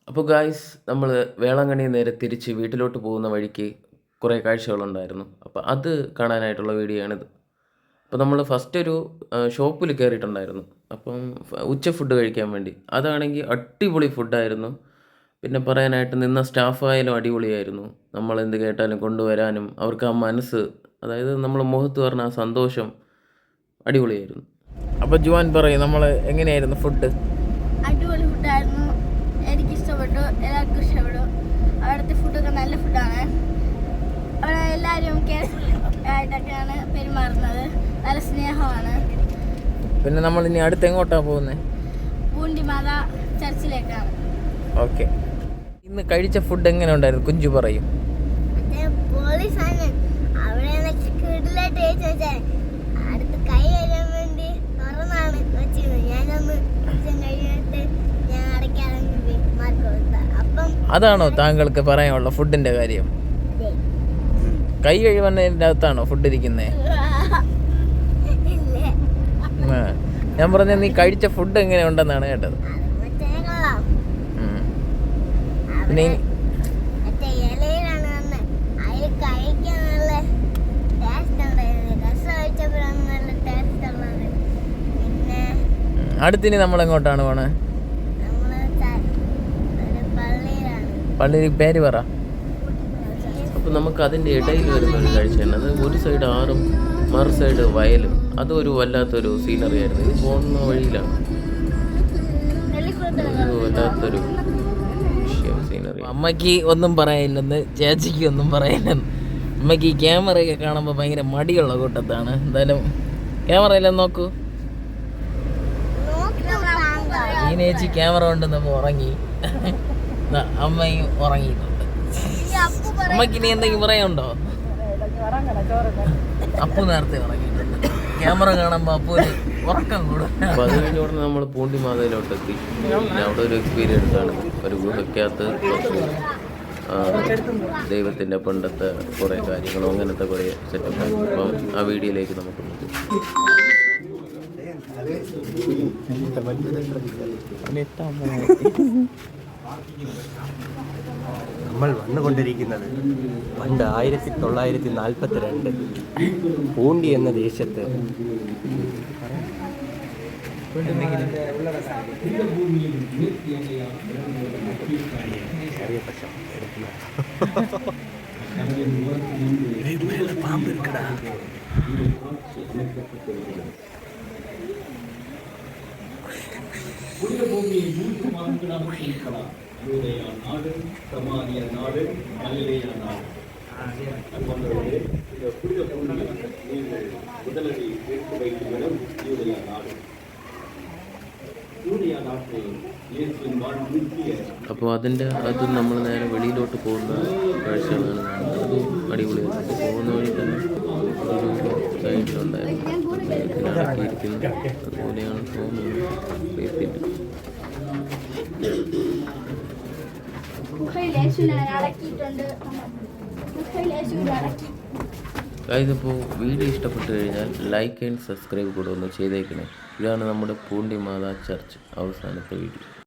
അപ്പോൾ ഗായ്സ് നമ്മൾ വേളാങ്കണ്ണി നേരെ തിരിച്ച് വീട്ടിലോട്ട് പോകുന്ന വഴിക്ക് കുറേ കാഴ്ചകളുണ്ടായിരുന്നു. അപ്പോൾ അത് കാണാനായിട്ടുള്ള വീഡിയോ ആണിത്. അപ്പോൾ നമ്മൾ ഫസ്റ്റ് ഒരു ഷോപ്പിൽ കയറിയിട്ടുണ്ടായിരുന്നു. അപ്പം ഉച്ച ഫുഡ് കഴിക്കാൻ വേണ്ടി. അതാണെങ്കിൽ അടിപൊളി ഫുഡായിരുന്നു. പിന്നെ പറയാനായിട്ട് നിന്ന സ്റ്റാഫായാലും അടിപൊളിയായിരുന്നു. നമ്മളെന്ത് കേട്ടാലും കൊണ്ടുവരാനും അവർക്ക് ആ മനസ്സ്, അതായത് നമ്മൾ മുഖത്ത് പറഞ്ഞ ആ സന്തോഷം അടിപൊളിയായിരുന്നു. അപ്പോൾ ജുവാൻ പറയും നമ്മൾ എങ്ങനെയായിരുന്നു ഫുഡ്? അടിപൊളി ഫുഡായിരുന്നു. എനിക്ക് ഇഷ്ടപ്പെട്ടു, എല്ലാവർക്കും ഇഷ്ടപ്പെട്ടു. അവിടുത്തെ ഫുഡൊക്കെ നല്ല ഫുഡാണ്. അവിടെ എല്ലാവരും കെയർഫുൾ ആയിട്ടൊക്കെയാണ് പെരുമാറുന്നത്. നല്ല സ്നേഹമാണ്. പിന്നെ നമ്മൾ ഇനി അടുത്ത് എങ്ങോട്ടാണ് പോകുന്നത്? പൂണ്ടിമാത ചർച്ചിലേക്കാണ്. ഓക്കെ. ഇന്ന് കഴിച്ച ഫുഡ് എങ്ങനെ ഉണ്ടായിരുന്നു? കുഞ്ചു പറയും. അടുത്ത് കൈ കഴിയാൻ വേണ്ടി തുറന്നാണ് വെച്ചിരുന്നത്. ഞാനൊന്ന് കഴിഞ്ഞിട്ട് ഞാൻ അടയ്ക്കാണെങ്കിൽ മാർക്ക് കൊടുത്ത. അപ്പം അതാണോ താങ്കൾക്ക് പറയാനുള്ള ഫുഡിന്റെ കാര്യം? കൈ കഴിവന്നതിൻ്റെ അകത്താണോ ഫുഡ് ഇരിക്കുന്നത്? ഞാൻ പറഞ്ഞ നീ കഴിച്ച ഫുഡ് എങ്ങനെ ഉണ്ടെന്നാണ് കേട്ടത്. പിന്നെ അടുത്തിനി നമ്മൾ എങ്ങോട്ടാണ് പോണേ? പള്ളിയിൽ പേര് പറ. അപ്പം നമുക്ക് അതിൻ്റെ ഇടയിൽ വരുന്ന ഒരു കാഴ്ചയാണ്. അത് ഒരു സൈഡ് ആറും മറു സൈഡ് വയലും. അതൊരു വല്ലാത്തൊരു സീനറി ആയിരുന്നു. ഇത് പോകുന്ന വഴിയിലാണ്. ഒരു വല്ലാത്തൊരു വിഷയം സീനറി. അമ്മയ്ക്ക് ഒന്നും പറയാനില്ലെന്ന്, ചേച്ചിക്ക് ഒന്നും പറയാനില്ലെന്ന്. അമ്മയ്ക്ക് ഈ ക്യാമറയൊക്കെ കാണുമ്പോൾ ഭയങ്കര മടിയുള്ള കൂട്ടത്താണ്. എന്തായാലും ക്യാമറയില്ലെന്ന് നോക്കൂ. ഈ ചേച്ചി ക്യാമറ കൊണ്ടുവന്നപ്പോൾ ഉറങ്ങി. അമ്മയും ഉറങ്ങിയിട്ടുണ്ട്. അമ്മയ്ക്ക് ഇനി എന്തെങ്കിലും പറയാനുണ്ടോ? അപ്പു നേരത്തെ ഉറങ്ങിയിട്ടുണ്ട്. ക്യാമറ കാണുമ്പോൾ അപ്പൂന് ഉറക്കം കൂടും. അപ്പോൾ അത് കഴിഞ്ഞ ഉടനെ നമ്മൾ പൂണ്ടിമാതയിലോട്ട് എത്തി. പിന്നെ അവിടെ ഒരു എക്സ്പീരിയൻസ് ആണ്. ഒരു ഗുഹയ്ക്കകത്ത് ദൈവത്തിൻ്റെ പണ്ടത്തെ കുറേ കാര്യങ്ങളും അങ്ങനത്തെ കുറേ സെറ്റപ്പാണ്. അപ്പം ആ വീഡിയോയിലേക്ക് നമുക്ക് നോക്കാം. നമ്മൾ വന്നുകൊണ്ടിരിക്കുന്നത് പണ്ട് 1942 പൂണ്ടി എന്ന ദേശത്ത് പാമ്പെടുക്കടാ. நாடு சமாரிய நாடு மல்லிய நாடு முதலடி எடுத்து வைக்கும் யூதயா நாடு. യൂദയ നാട്ടിൽ യേശുവിൻ മുഖ്യ. അപ്പോൾ അതിൻ്റെ അത് നമ്മൾ നേരെ വെളിയിലോട്ട് പോകുന്ന കാഴ്ചകളാണ് കാണുന്നത്. അത് അടിപൊളിയായിരുന്നു. പോകുന്ന വഴി തന്നെ ഒരു സൈഡിലുണ്ടായിരുന്നു അടക്കിയിരിക്കുന്നത്. അതുപോലെയാണ് തോന്നുന്നത്. ഇതിപ്പോൾ വീഡിയോ ഇഷ്ടപ്പെട്ട് കഴിഞ്ഞാൽ ലൈക്ക് ആൻഡ് സബ്സ്ക്രൈബ് കൂടെ ഒന്ന് ചെയ്തേക്കണേ. ഇതാണ് നമ്മുടെ പൂണ്ടി മാതാ ചർച്ച് അവസാനത്തെ വീഡിയോ.